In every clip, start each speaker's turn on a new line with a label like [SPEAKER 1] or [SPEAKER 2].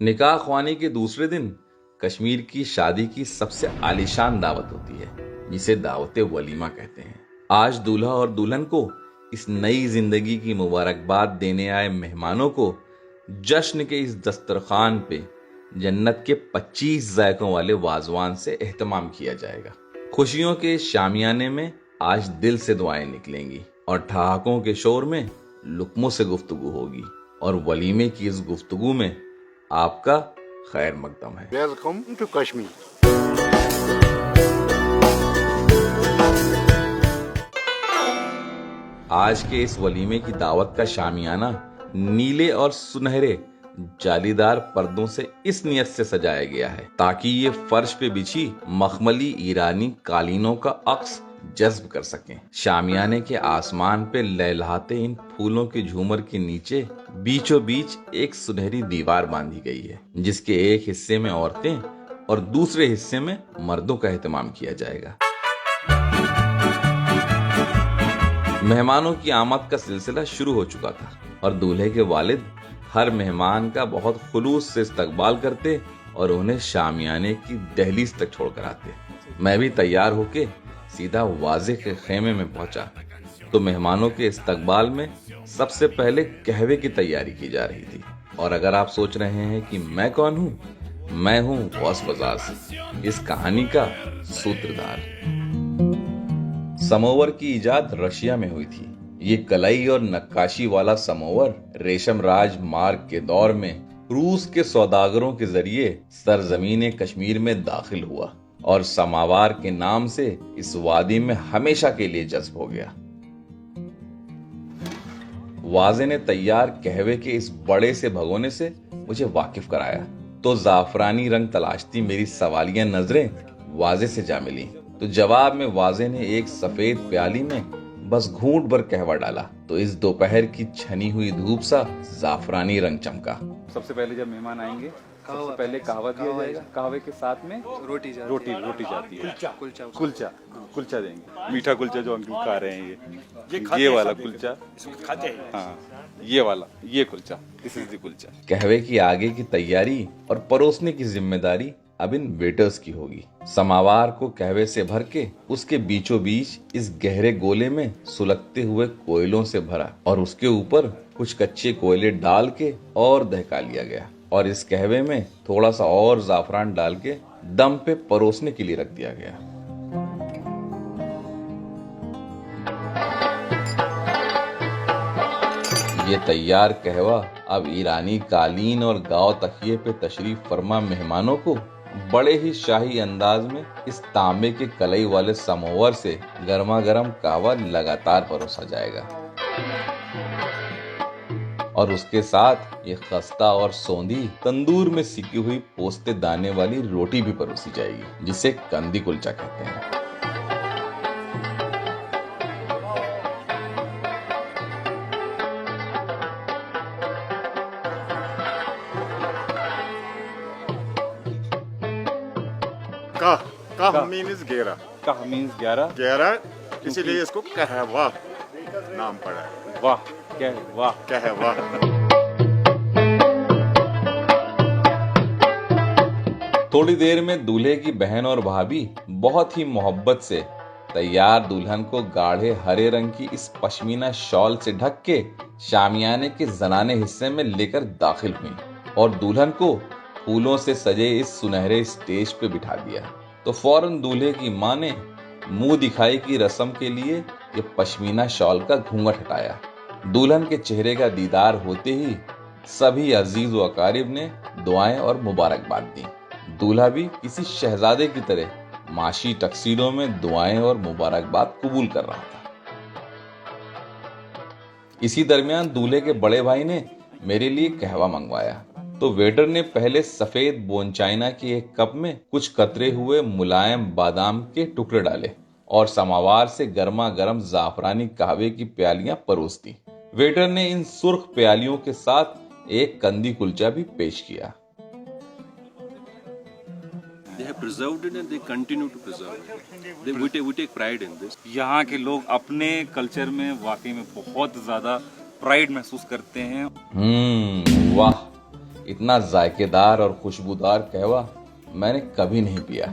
[SPEAKER 1] निकाह ख्वानी के दूसरे दिन कश्मीर की शादी की सबसे आलीशान दावत होती है, जिसे दावते वलीमा कहते हैं। आज दूल्हा और दुल्हन को इस नई जिंदगी की मुबारकबाद देने आए मेहमानों को जश्न के इस दस्तरखान पे जन्नत के 25 जायकों वाले वाजवान से एहतमाम किया जाएगा। खुशियों के शामियाने में आज दिल से दुआएं निकलेंगी और ठहाकों के शोर में लुक्मों से गुफ्तगू होगी, और वलीमे की इस गुफ्तगू में आपका खैर मकदम है।
[SPEAKER 2] Welcome to Kashmir.
[SPEAKER 1] आज के इस वलीमे की दावत का शामियाना नीले और सुनहरे जालीदार पर्दों से इस नियत से सजाया गया है ताकि ये फर्श पे बिछी मखमली ईरानी कालीनों का अक्स जज्ब कर सकें। शामियाने के आसमान पे लहलहाते इन फूलों के झूमर के नीचे बीचों बीच एक सुनहरी दीवार बांधी गई है, जिसके एक हिस्से में औरतें और दूसरे हिस्से में मर्दों का एहतमाम किया जाएगा। मेहमानों की आमद का सिलसिला शुरू हो चुका था और दूल्हे के वालिद हर मेहमान का बहुत खुलूस से इस्तकबाल करते और उन्हें शामियाने की दहलीज तक छोड़कर आते। मैं भी तैयार होके सीधा वाज़े के खेमे में पहुंचा तो मेहमानों के इस्तकबाल में सबसे पहले कहवे की तैयारी की जा रही थी। और अगर आप सोच रहे हैं कि मैं कौन हूं, मैं हूं गौस बाजार से इस कहानी का सूत्रधार। समोवर की इजाद रशिया में हुई थी। ये कलाई और नक्काशी वाला समोवर रेशम राज मार्ग के दौर में रूस के सौदागरों के जरिए सरजमीन कश्मीर में दाखिल हुआ और समावार के नाम से इस वादी में हमेशा के लिए जज्ब हो गया। वाजे ने तैयार कहवे के इस बड़े से भगोने से मुझे वाकिफ कराया तो जाफरानी रंग तलाशती मेरी सवालिया नजरें वाजे से जा मिली तो जवाब में वाजे ने एक सफेद प्याली में बस घूंट भर कहवा डाला तो इस दोपहर की छनी हुई धूप सा जाफरानी रंग चमका।
[SPEAKER 3] सबसे पहले जब मेहमान आएंगे सबसे पहले कहवा दिया जाएगा। कहवे के साथ में रोटी जाती है, कुलचा देंगे। मीठा कुलचा जो अंकल खा रहे हैं ये वाला कुलचा खाते हैं। हाँ, ये kulcha, this is the kulcha.
[SPEAKER 1] कहवे की आगे की तैयारी और परोसने की जिम्मेदारी अब इन वेटर्स की होगी। समावार को कहवे से भर के उसके बीचों बीच इस गहरे गोले में सुलगते हुए कोयलों से भरा और उसके ऊपर कुछ कच्चे कोयले डाल के और दहका लिया गया और इस कहवे में थोड़ा सा और जाफरान डाल के दम पे परोसने के लिए रख दिया गया। ये तैयार कहवा अब ईरानी कालीन और गांव तकिए पे तशरीफ फरमा मेहमानों को बड़े ही शाही अंदाज में इस तांबे के कलई वाले समोवर से गर्मा गर्म कहवा लगातार परोसा जाएगा और उसके साथ ये खस्ता और सौंधी तंदूर में सिकी हुई पोस्ते दाने वाली रोटी भी परोसी जाएगी, जिसे कंदी कुलचा कहते हैं।
[SPEAKER 2] कह मीन्स 11।
[SPEAKER 3] कह मीन्स
[SPEAKER 2] 11 इसीलिए इसको कहवा नाम पड़ा है।
[SPEAKER 3] वाह क्या है, वाह
[SPEAKER 2] कहवा।
[SPEAKER 1] थोड़ी देर में दूल्हे की बहन और भाभी बहुत ही मोहब्बत से तैयार दुल्हन को गाढ़े हरे रंग की इस पश्मीना शॉल से ढक के शामियाने के जनाने हिस्से में लेकर दाखिल हुई और दुल्हन को फूलों से सजे इस सुनहरे स्टेज पे बिठा दिया तो फौरन दूल्हे की मां ने मुंह दिखाई की रस्म के लिए ये पश्मीना शॉल का घूंघट हटाया। दुल्हन के चेहरे का दीदार होते ही सभी अजीज व अकारिब ने दुआएं और मुबारकबाद दी। दूल्हा भी किसी शहजादे की तरह माशी टक्सीडो में दुआएं और मुबारकबाद कबूल कर रहा था। इसी दरमियान दूल्हे के बड़े भाई ने मेरे लिए कहवा मंगवाया तो वेटर ने पहले सफेद बोनचाइना के एक कप में कुछ कतरे हुए मुलायम बादाम के टुकड़े डाले और समावार से गर्मा गर्म जाफरानी कहवे की प्यालियां परोस दी। वेटर ने इन सुर्ख प्यालियों के साथ एक कंदी कुलचा भी पेश किया।
[SPEAKER 4] They have preserved it and they continue to preserve it. We take pride in this.
[SPEAKER 3] यहाँ के लोग अपने कल्चर में वाकई में बहुत ज्यादा प्राइड महसूस करते हैं।
[SPEAKER 1] वाह, इतना जायकेदार और खुशबूदार कहवा मैंने कभी नहीं पिया।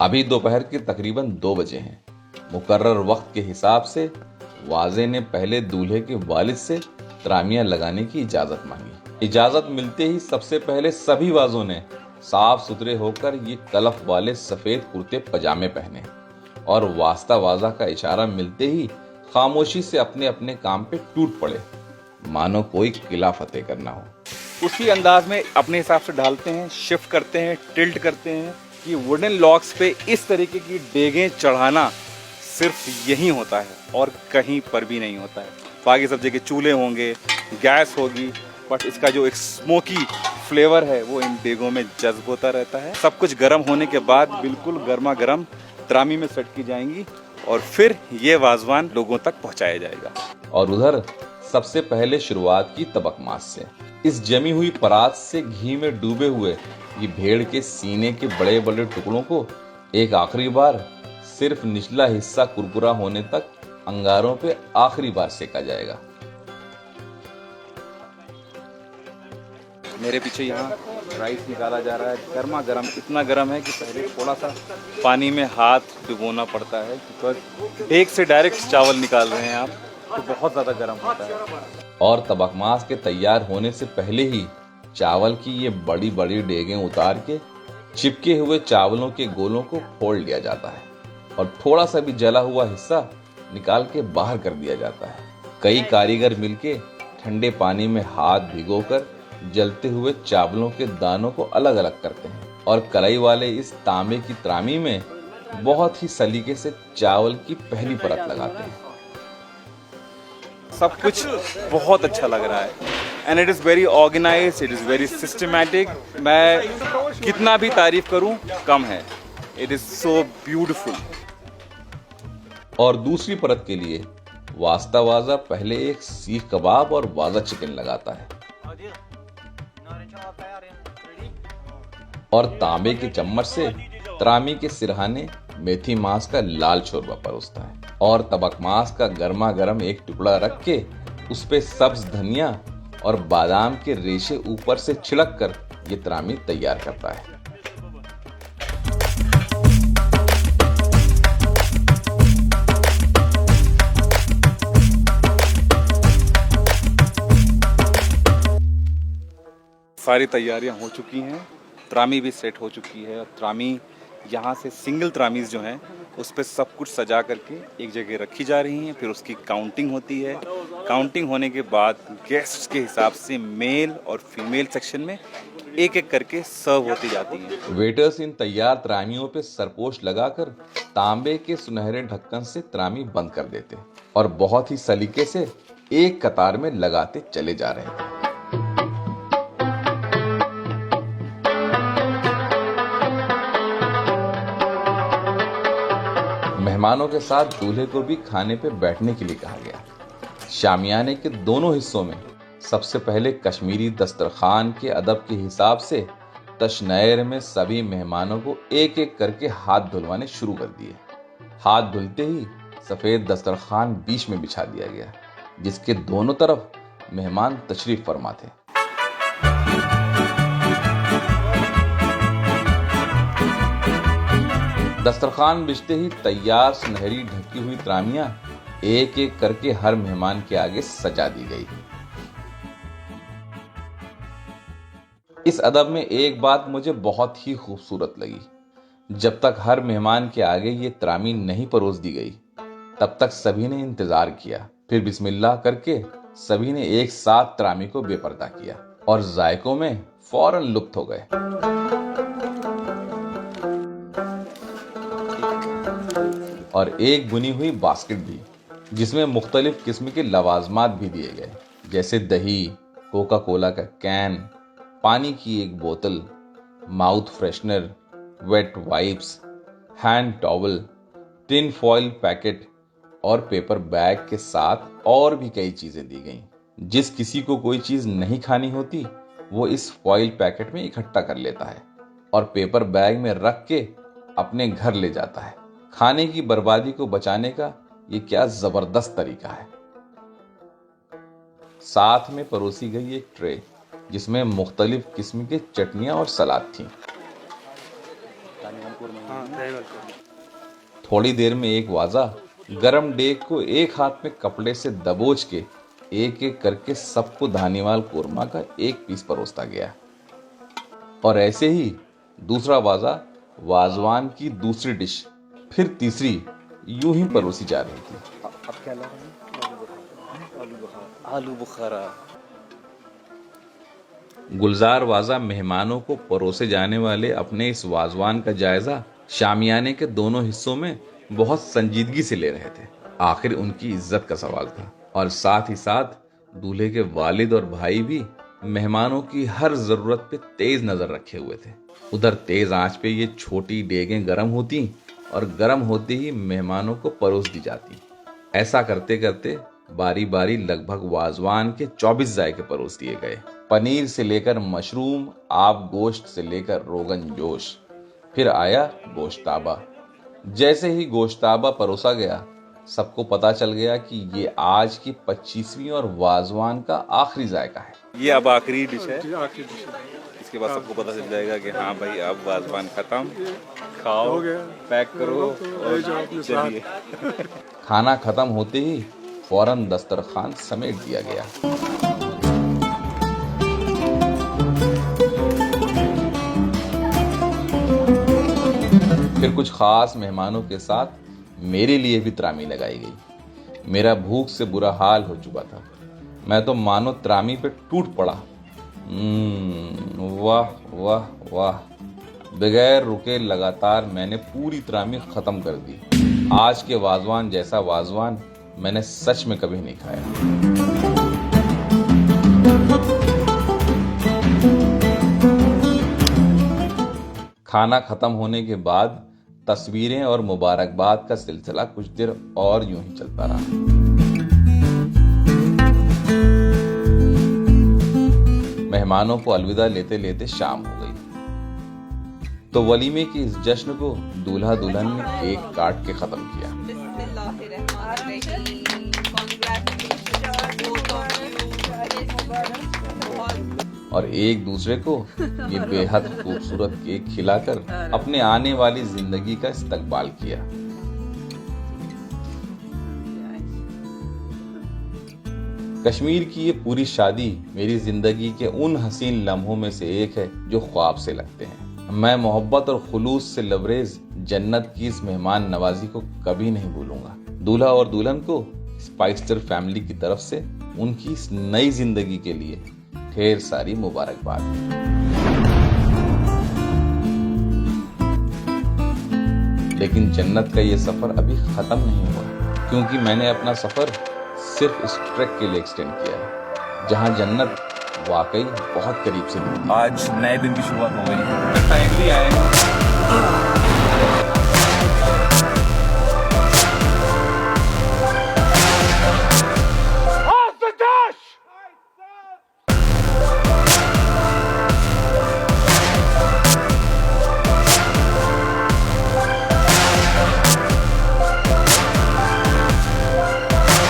[SPEAKER 1] अभी दोपहर के तकरीबन 2 बजे हैं। मुकर्रर वक्त के हिसाब से वाजे ने पहले दूल्हे के वालिद से त्रामियां लगाने की इजाजत मांगी। इजाजत मिलते ही सबसे पहले सभी वाजों ने साफ सुथरे होकर ये कलफ वाले सफेद कुर्ते पजामे पहने और वास्ता वाजा का इशारा मिलते ही खामोशी से अपने अपने काम पे टूट पड़े, मानो कोई किला फतेह करना हो।
[SPEAKER 3] उसी अंदाज में अपने हिसाब से ढालते हैं, शिफ्ट करते हैं, टिल्ट करते हैं कि वुडन लॉक्स पे इस तरीके की डेगें चढ़ाना सिर्फ यहीं होता है और कहीं पर भी नहीं होता है। बाकी सब जगह चूल्हे होंगे, गैस होगी, बट इसका जो एक स्मोकी फ्लेवर है वो इन डेगों में जज्ब होता रहता है। सब कुछ गर्म होने के बाद बिल्कुल गर्मा गर्म त्रामी में सेट की जाएंगी और फिर ये वाजवान लोगों तक पहुंचाया जाएगा।
[SPEAKER 1] और उधर सबसे पहले शुरुआत की तबकमास से। इस जमी हुई परात से घी में डूबे हुए ये भेड़ के सीने के बड़े बड़े टुकड़ों को एक आखिरी बार सिर्फ निचला हिस्सा कुरकुरा होने तक अंगारों पे आखिरी बार सेका जाएगा।
[SPEAKER 3] मेरे पीछे यहाँ राइस निकाला जा रहा है, गर्मा गर्म। इतना गर्म है कि पहले थोड़ा सा पानी में हाथ डुबोना पड़ता है, बिकॉज डेग से डायरेक्ट चावल निकाल रहे हैं आप, तो बहुत ज़्यादा गर्म होता है।
[SPEAKER 1] और तबकमास के तैयार होने से पहले ही चावल की ये बड़ी बड़ी डेगें उतार के चिपके हुए चावलों के गोलों को फोड़ लिया जाता है और थोड़ा सा भी जला हुआ हिस्सा निकाल के बाहर कर दिया जाता है। कई कारीगर मिलके ठंडे पानी में हाथ भिगोकर जलते हुए चावलों के दानों को अलग अलग करते हैं और कलाई वाले इस तांबे की त्रामी में बहुत ही सलीके से चावल की पहली परत लगाते हैं।
[SPEAKER 3] सब कुछ बहुत अच्छा लग रहा है and it is very organised, it is very systematic. मैं कितना भी तारीफ करूं कम है। It is so beautiful.
[SPEAKER 1] और दूसरी परत के लिए वास्ता वाजा पहले एक सीख कबाब और वाजा चिकन लगाता है और तांबे के चम्मच से त्रामी के सिरहाने मेथी मांस का लाल शोरबा परोसता है और तबकमास का गर्मा गर्म एक टुकड़ा रख के उस पे सब्ज धनिया और बादाम के रेशे ऊपर से छिड़क कर ये त्रामी तैयार करता है।
[SPEAKER 3] सारी तैयारियां हो चुकी हैं, त्रामी भी सेट हो चुकी है और त्रामी यहाँ से सिंगल त्रामीज जो हैं उस पर सब कुछ सजा करके एक जगह रखी जा रही हैं। फिर उसकी काउंटिंग होती है। काउंटिंग होने के बाद गेस्ट्स के हिसाब से मेल और फीमेल सेक्शन में एक एक करके सर्व होती जाती हैं।
[SPEAKER 1] वेटर्स इन तैयार त्रामियों पे सरपोश लगाकर तांबे के सुनहरे ढक्कन से त्रामी बंद कर देते और बहुत ही सलीके से एक कतार में लगाते चले जा रहे थे। मेहमानों के साथ दूल्हे को भी खाने पे बैठने के लिए कहा गया। शामियाने के दोनों हिस्सों में सबसे पहले कश्मीरी दस्तरखान के अदब के हिसाब से तशनैर में सभी मेहमानों को एक एक करके हाथ धुलवाने शुरू कर दिए। हाथ धुलते ही सफेद दस्तरखान बीच में बिछा दिया गया, जिसके दोनों तरफ मेहमान तशरीफ फरमा थे। दस्तरखान बिछते ही तैयार सुनहरी ढकी हुई त्रामियां एक एक करके हर मेहमान के आगे सजा दी गई। इस अदब में एक बात मुझे बहुत ही खूबसूरत लगी। जब तक हर मेहमान के आगे ये त्रामी नहीं परोस दी गई, तब तक सभी ने इंतजार किया। फिर बिस्मिल्लाह करके सभी ने एक साथ त्रामी को बेपर्दा किया और जायकों में फौरन लुप्त हो गए। और एक बुनी हुई बास्केट भी, जिसमें मुख्तलिफ किस्म के लवाजमात भी दिए गए, जैसे दही, कोका कोला का कैन, पानी की एक बोतल, mouth freshener, wet wipes, hand towel, tin foil packet और पेपर बैग के साथ और भी कई चीजें दी गईं। जिस किसी को कोई चीज नहीं खानी होती वो इस फॉइल पैकेट में इकट्ठा कर लेता है और पेपर बैग में रख के अपने घर ले जाता है। खाने की बर्बादी को बचाने का ये क्या जबरदस्त तरीका है। साथ में परोसी गई एक ट्रे जिसमें मुख्तलिफ किस्म के चटनियां और सलाद थी। थोड़ी देर में एक वाजा गरम डेग को एक हाथ में कपड़े से दबोच के एक एक करके सबको धानीवाल कोरमा का एक पीस परोसता गया। और ऐसे ही दूसरा वाजा वाजवान की दूसरी डिश, फिर तीसरी, यूं ही परोसी जा रही थी।
[SPEAKER 3] अब क्या ला रहे हैं? आलू बुखारा।
[SPEAKER 1] गुलजार वाजा मेहमानों को परोसे जाने वाले अपने इस वाजवान का जायजा शामियाने के दोनों हिस्सों में बहुत संजीदगी से ले रहे थे। आखिर उनकी इज्जत का सवाल था और साथ ही साथ दूल्हे के वालिद और भाई भी मेहमानों की हर जरूरत पे तेज नजर रखे हुए थे। उधर तेज आंच पे ये छोटी डेगें गर्म होती और गर्म होते ही मेहमानों को परोस दी जाती। ऐसा करते करते बारी बारी लगभग वाजवान के 24 जायके परोस दिए गए। पनीर से लेकर मशरूम, आब गोश्त से लेकर रोगन जोश, फिर आया गोश्ताबा। जैसे ही गोश्ताबा परोसा गया, सबको पता चल गया कि ये आज की 25वीं और वाजवान का आखिरी जायका है।
[SPEAKER 3] ये अब आखिरी डिश है। इसके बाद सबको पता चल जाएगा कि हाँ भाई अब वाजवान खत्म, खाओ, पैक करो और चलिए।
[SPEAKER 1] खाना खत्म होते ही फौरन दस्तरखान समेट दिया गया। फिर कुछ खास मेहमानों के साथ मेरे लिए भी त्रामी लगाई गई। मेरा भूख से बुरा हाल हो चुका था। मैं तो मानो त्रामी पे टूट पड़ा। वाह वाह वाह। बगैर रुके लगातार मैंने पूरी त्रामी खत्म कर दी। आज के वाजवान जैसा वाजवान मैंने सच में कभी नहीं खाया। खाना खत्म होने के बाद तस्वीरें और मुबारकबाद का सिलसिला कुछ देर और यूं ही चलता रहा। मेहमानों को अलविदा लेते लेते शाम हो गई तो वलीमे की इस जश्न को दूल्हा दुल्हन ने केक काट के खत्म किया। और एक दूसरे को ये बेहद खूबसूरत केक खिलाकर अपने आने वाली जिंदगी का इस्तकबाल किया। कश्मीर की ये पूरी शादी मेरी जिंदगी के उन हसीन लम्हों में से एक है जो ख्वाब से लगते हैं। मैं मोहब्बत और खुलूस से लबरेज जन्नत की इस मेहमान नवाजी को कभी नहीं भूलूंगा। दूल्हा और दुल्हन को स्पाइसर फैमिली की तरफ से उनकी इस नई जिंदगी के लिए ढेर सारी मुबारकबाद। लेकिन जन्नत का ये सफर अभी खत्म नहीं हुआ, क्योंकि मैंने अपना सफर सिर्फ इस ट्रैक के लिए एक्सटेंड किया है जहां जन्नत वाकई बहुत करीब से मिलती है।
[SPEAKER 3] आज नए दिन की शुरुआत हो गई है।